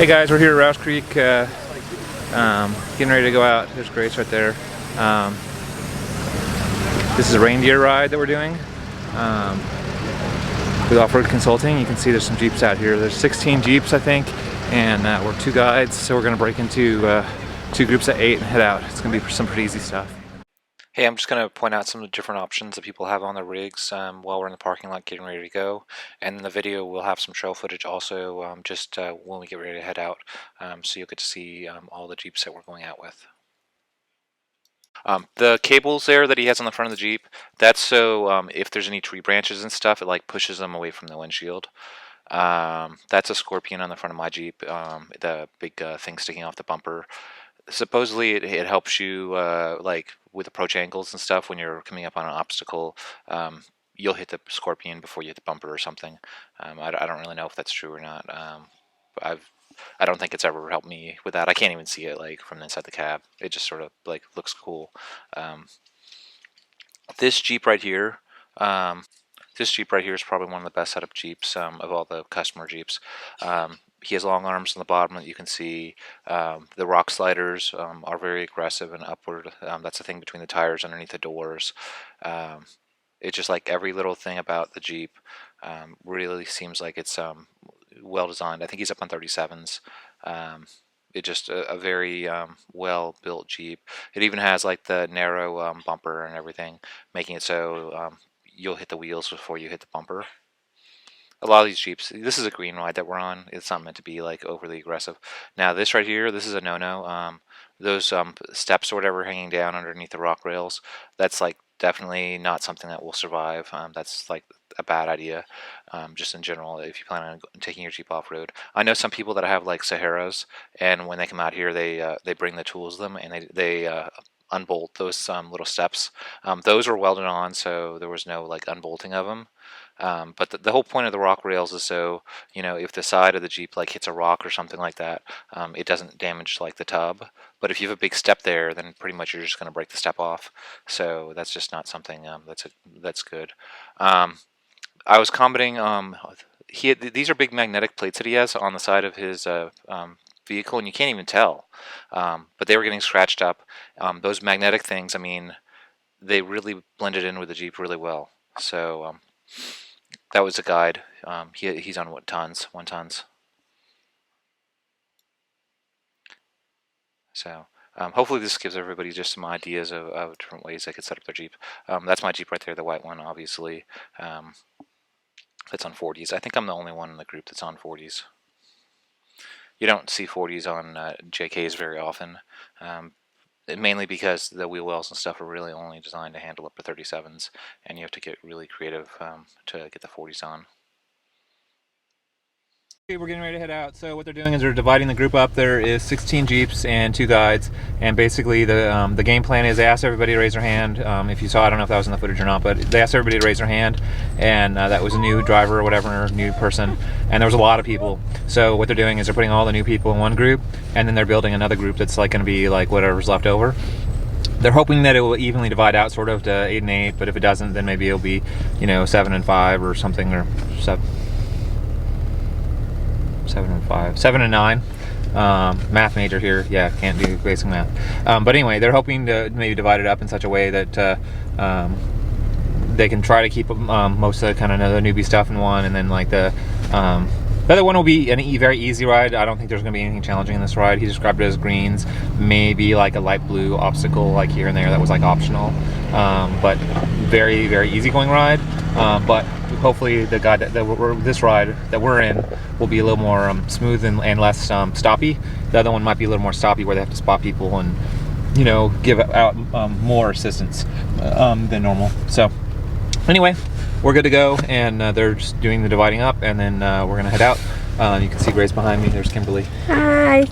Hey guys, we're here at Rausch Creek, getting ready to go out. There's Grace right there. This is a reindeer ride that we're doing with off-road consulting. You can see there's some Jeeps out here. There's 16 Jeeps, I think, and we're 2 guides, so we're going to break into 2 groups of 8 and head out. It's going to be some pretty easy stuff. Hey, I'm just going to point out some of the different options that people have on their rigs while we're in the parking lot getting ready to go. And in the video, we'll have some trail footage also when we get ready to head out. So you'll get to see all the Jeeps that we're going out with. The cables there that he has on the front of the Jeep, that's so if there's any tree branches and stuff, it like pushes them away from the windshield. That's a Scorpion on the front of my Jeep, the big thing sticking off the bumper. Supposedly it helps you like with approach angles and stuff when you're coming up on an obstacle. You'll hit the Scorpion before you hit the bumper or something. I don't really know if that's true or not. I don't think it's ever helped me with that. I can't even see it like from inside the cab. It just sort of like looks cool. This Jeep right here. This Jeep right here is probably one of the best setup Jeeps of all the customer Jeeps. He has long arms on the bottom that you can see. The rock sliders are very aggressive and upward. That's the thing between the tires underneath the doors. It's just like every little thing about the Jeep really seems like it's well designed. I think he's up on 37s. It's just a very well built Jeep. It even has like the narrow bumper and everything, making it so you'll hit the wheels before you hit the bumper. A lot of these Jeeps, this is a green ride that we're on. It's not meant to be like overly aggressive. Now this right here, this is a no-no. Those steps or whatever hanging down underneath the rock rails, that's like definitely not something that will survive. That's like a bad idea, just in general, if you plan on taking your Jeep off-road. I know some people that have like Saharas, and when they come out here, they bring the tools with them, and they unbolt those little steps. Those were welded on, so there was no like unbolting of them. But the whole point of the rock rails is so, you know, if the side of the Jeep like hits a rock or something like that, it doesn't damage like the tub. But if you have a big step there, then pretty much you're just going to break the step off. So that's just not something that's good. I was commenting. These are big magnetic plates that he has on the side of his vehicle, and you can't even tell. But they were getting scratched up. Those magnetic things, I mean, they really blended in with the Jeep really well. So that was a guide. He's on what tons? 1 tons. So hopefully this gives everybody just some ideas of different ways they could set up their Jeep. That's my Jeep right there, the white one, obviously. That's on 40s. I think I'm the only one in the group that's on 40s. You don't see 40s on JKs very often, mainly because the wheel wells and stuff are really only designed to handle up to 37s, and you have to get really creative to get the 40s on. We're getting ready to head out. So what they're doing is they're dividing the group up. There is 16 Jeeps and 2 guides, and basically the game plan is they asked everybody to raise their hand. If you saw, I don't know if that was in the footage or not, but they asked everybody to raise their hand, and that was a new driver or whatever, new person, and there was a lot of people. So what they're doing is they're putting all the new people in one group, and then they're building another group that's like going to be like whatever's left over. They're hoping that it will evenly divide out sort of to 8 and 8, but if it doesn't, then maybe it'll be, you know, 7 and 5 or something, or 7 and 9. Math major here, yeah, can't do basic math. But anyway, they're hoping to maybe divide it up in such a way that they can try to keep most of the kind of the newbie stuff in one, and then like the other one will be a very easy ride. I don't think there's going to be anything challenging in this ride. He described it as greens, maybe like a light blue obstacle like here and there that was like optional, but very, very easygoing ride. But hopefully the guide this ride that we're in will be a little more smooth and less stoppy. The other one might be a little more stoppy, where they have to spot people and, you know, give out more assistance than normal. So anyway, we're good to go, and they're just doing the dividing up, and then we're gonna head out. You can see Grace behind me. There's Kimberly. Hi.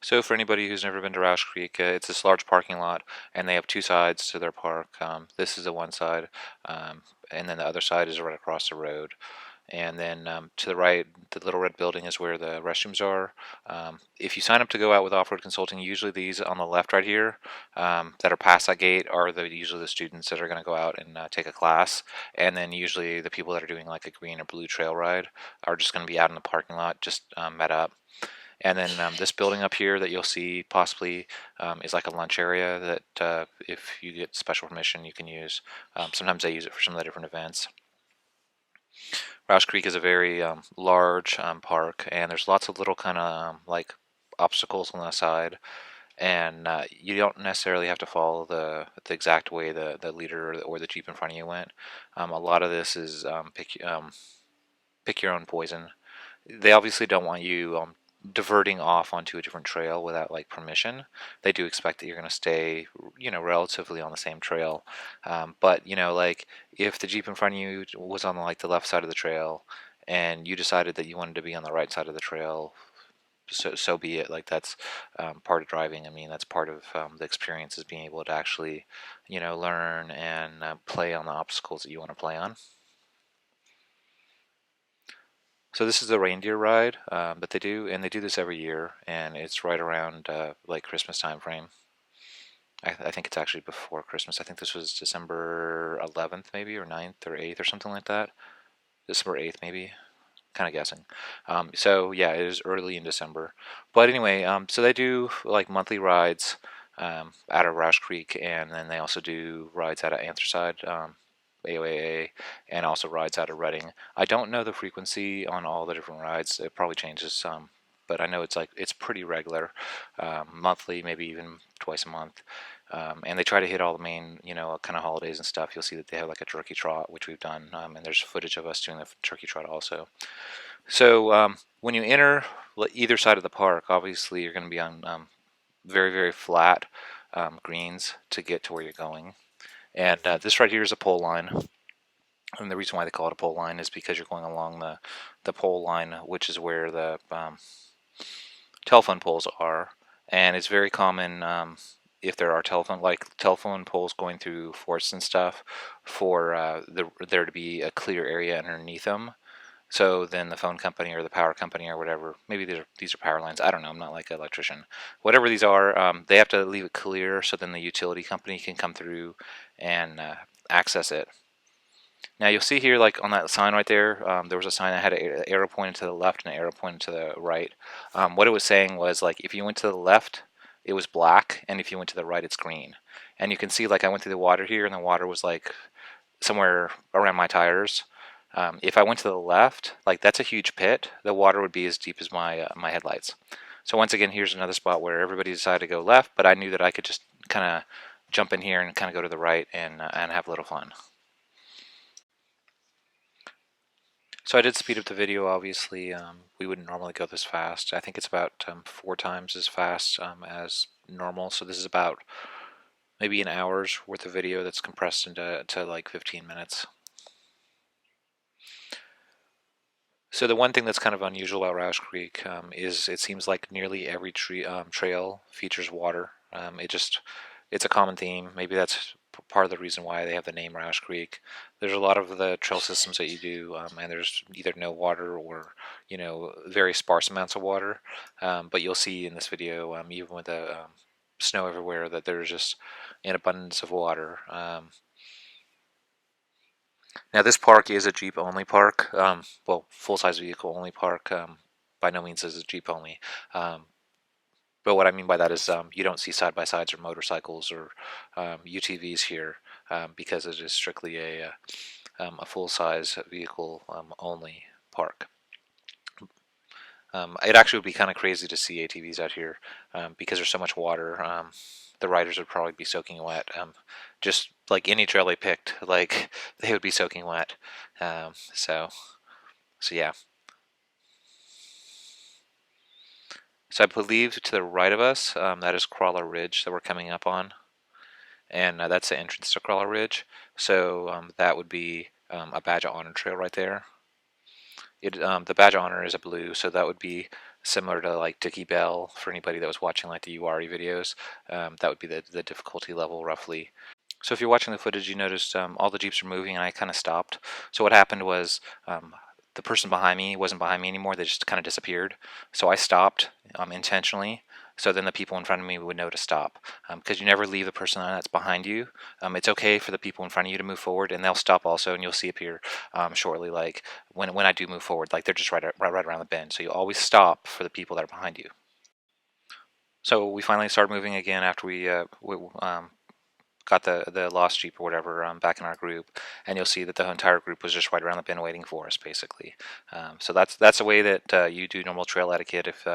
So for anybody who's never been to Rausch Creek, it's this large parking lot, and they have 2 sides to their park. This is the one side, and then the other side is right across the road. and then to the right, the little red building is where the restrooms are. If you sign up to go out with off-road consulting, usually these on the left right here that are past that gate are usually the students that are going to go out and take a class, and then usually the people that are doing like a green or blue trail ride are just going to be out in the parking lot, just met up. And then this building up here that you'll see possibly is like a lunch area that if you get special permission you can use. Sometimes they use it for some of the different events. Rausch Creek is a very large park, and there's lots of little kind of like obstacles on the side, and you don't necessarily have to follow the exact way the leader or the Jeep in front of you went. A lot of this is pick your own poison. They obviously don't want you diverting off onto a different trail without like permission. They do expect that you're going to stay, relatively on the same trail. But like if the Jeep in front of you was on like the left side of the trail, and you decided that you wanted to be on the right side of the trail, so be it. Like that's part of driving. I mean, that's part of the experience, is being able to actually, learn and play on the obstacles that you want to play on. So this is the reindeer ride that they do, and they do this every year, and it's right around like Christmas time frame. I think it's actually before Christmas. I think this was December 11th, maybe, or 9th or 8th or something like that. December 8th, maybe. Kind of guessing. So yeah, it is early in December. But anyway, so they do like monthly rides out of Rausch Creek, and then they also do rides out of Anthracite, AOAA, and also rides out of Reading. I don't know the frequency on all the different rides. It probably changes some, but I know it's pretty regular, monthly, maybe even twice a month. And they try to hit all the main, kind of holidays and stuff. You'll see that they have like a turkey trot, which we've done, and there's footage of us doing the turkey trot also. So when you enter either side of the park, obviously you're going to be on very, very flat greens to get to where you're going. And this right here is a pole line. And the reason why they call it a pole line is because you're going along the pole line, which is where the telephone poles are. And it's very common if there are telephone poles going through forests and stuff, for there to be a clear area underneath them. So then the phone company or the power company or whatever, maybe these are power lines. I don't know. I'm not like an electrician. Whatever these are, they have to leave it clear so then the utility company can come through and access it. Now you'll see here, like on that sign right there, there was a sign that had an arrow pointed to the left and an arrow pointed to the right. What it was saying was, like, if you went to the left, it was black, and if you went to the right, it's green. And you can see, like, I went through the water here, and the water was like somewhere around my tires. If I went to the left, like that's a huge pit, the water would be as deep as my headlights. So once again, here's another spot where everybody decided to go left, but I knew that I could just kind of jump in here and kind of go to the right and have a little fun. So I did speed up the video, obviously. We wouldn't normally go this fast. I think it's about 4 times as fast as normal. So this is about maybe an hour's worth of video that's compressed into like 15 minutes. So the one thing that's kind of unusual about Rausch Creek is it seems like nearly every trail features water. It's a common theme. Maybe that's part of the reason why they have the name Rausch Creek. There's a lot of the trail systems that you do, and there's either no water or very sparse amounts of water. But you'll see in this video, even with the snow everywhere, that there's just an abundance of water. Now this park is a Jeep only park, well, full-size vehicle only park. By no means is it Jeep only. But what I mean by that is you don't see side-by-sides or motorcycles or UTVs here, because it is strictly a full-size vehicle only park. It actually would be kind of crazy to see ATVs out here because there's so much water. The riders would probably be soaking wet. Just like any trail they picked, like they would be soaking wet. So yeah. So I believe to the right of us, that is Crawler Ridge that we're coming up on, and that's the entrance to Crawler Ridge. So that would be a Badge of Honor trail right there. The Badge of Honor is a blue, so that would be similar to like Dickie Bell for anybody that was watching like the URI videos. That would be the difficulty level roughly. So if you're watching the footage, you noticed all the Jeeps are moving and I kind of stopped. So what happened was the person behind me wasn't behind me anymore. They just kind of disappeared. So I stopped intentionally. So then the people in front of me would know to stop, because you never leave the person that's behind you. It's okay for the people in front of you to move forward, and they'll stop also, and you'll see appear shortly. Like when I do move forward, like they're just right around the bend. So you always stop for the people that are behind you. So we finally started moving again after we got the lost Jeep or whatever back in our group, and you'll see that the entire group was just right around the bend waiting for us, basically. So that's a way that you do normal trail etiquette if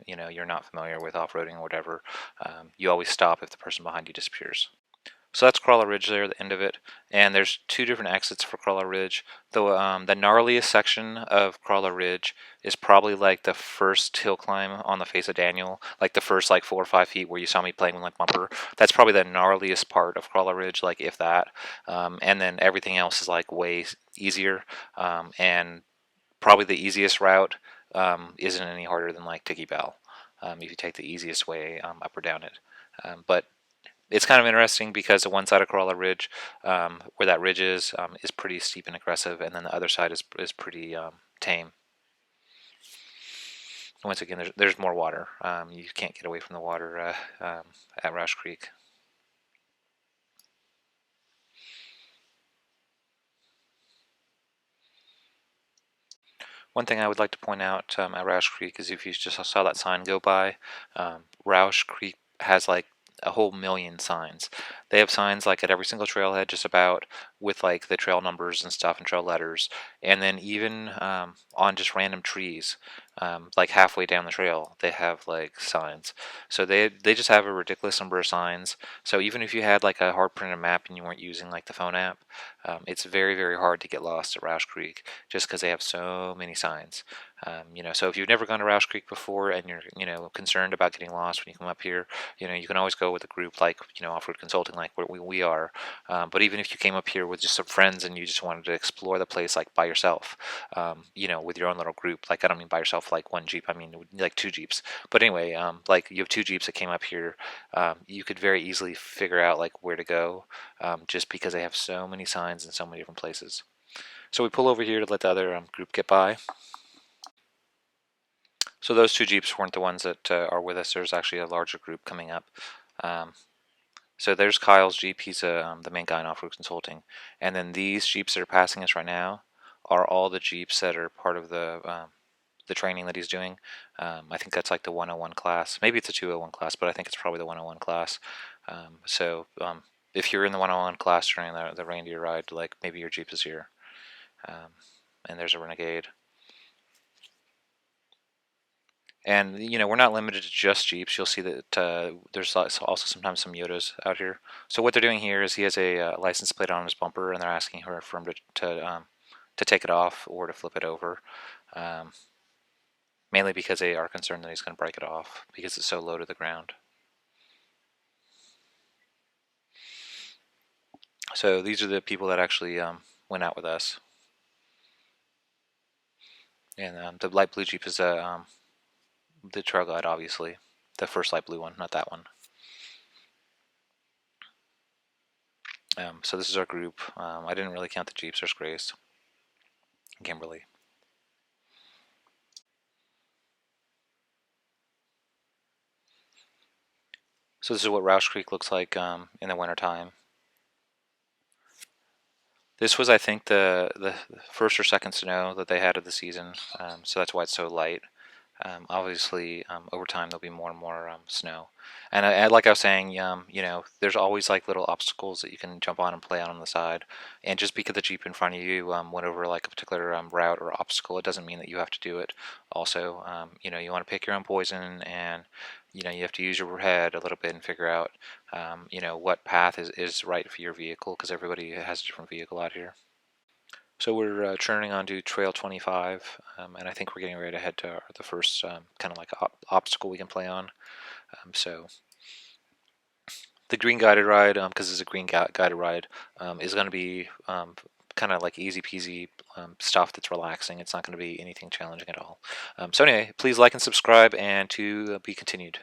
you're not familiar with off-roading or whatever. You always stop if the person behind you disappears. So that's Crawler Ridge there, the end of it. And there's two different exits for Crawler Ridge. The gnarliest section of Crawler Ridge is probably like the first hill climb on the face of Daniel, like the first like 4 or 5 feet where you saw me playing with my bumper. That's probably the gnarliest part of Crawler Ridge, like if that. And then everything else is like way easier. And probably the easiest route isn't any harder than like Tiki Bell, if you take the easiest way up or down it. But it's kind of interesting because the one side of Corolla Ridge, where that ridge is pretty steep and aggressive, and then the other side is pretty tame. Once again, there's more water. You can't get away from the water at Rausch Creek. One thing I would like to point out at Rausch Creek is if you just saw that sign go by, Rausch Creek has like a whole million signs. They have signs like at every single trailhead, just about, with like the trail numbers and stuff and trail letters, and then even on just random trees, like halfway down the trail, they have like signs. So they just have a ridiculous number of signs. So even if you had like a hard printed map and you weren't using like the phone app, it's very hard to get lost at Rausch Creek just because they have so many signs. So if you've never gone to Rausch Creek before and you're concerned about getting lost when you come up here, you can always go with a group like Off-Road Consulting, like we are. But even if you came up here with just some friends and you just wanted to explore the place like by yourself, with your own little group, like I don't mean by yourself like one Jeep, I mean like two Jeeps. But anyway, like you have two Jeeps that came up here, you could very easily figure out like where to go, just because they have so many signs in so many different places. So we pull over here to let the other group get by. So those two Jeeps weren't the ones that are with us. There's actually a larger group coming up. Um, so there's Kyle's Jeep. He's the main guy in Off-Road Consulting. And then these Jeeps that are passing us right now are all the Jeeps that are part of the training that he's doing. I think that's like the 101 class. Maybe it's a 201 class, but I think it's probably the 101 class. If you're in the 101 class during the Reindeer ride, like maybe your Jeep is here. And there's a Renegade. And we're not limited to just Jeeps. You'll see that there's also sometimes some Yodas out here. So what they're doing here is he has a license plate on his bumper, and they're asking her for him to take it off or to flip it over, mainly because they are concerned that he's going to break it off because it's so low to the ground. So these are the people that actually went out with us. And the light blue Jeep is the trail guide, obviously. The first light blue one, not that one. So this is our group. I didn't really count the Jeeps. There's Grace and Kimberly. So this is what Rausch Creek looks like in the wintertime. This was, I think, the first or second snow that they had of the season, so that's why it's so light. Obviously, over time there'll be more and more snow, and like I was saying, there's always like little obstacles that you can jump on and play on the side. And just because the Jeep in front of you went over like a particular route or obstacle, it doesn't mean that you have to do it. Also, you want to pick your own poison, and you have to use your head a little bit and figure out, what path is right for your vehicle, because everybody has a different vehicle out here. So we're turning onto Trail 25, and I think we're getting ready to head to the first kind of like obstacle we can play on. So the green guided ride, because it's a green guided ride, is going to be kind of like easy peasy stuff that's relaxing. It's not going to be anything challenging at all. So anyway, please like and subscribe, and to be continued.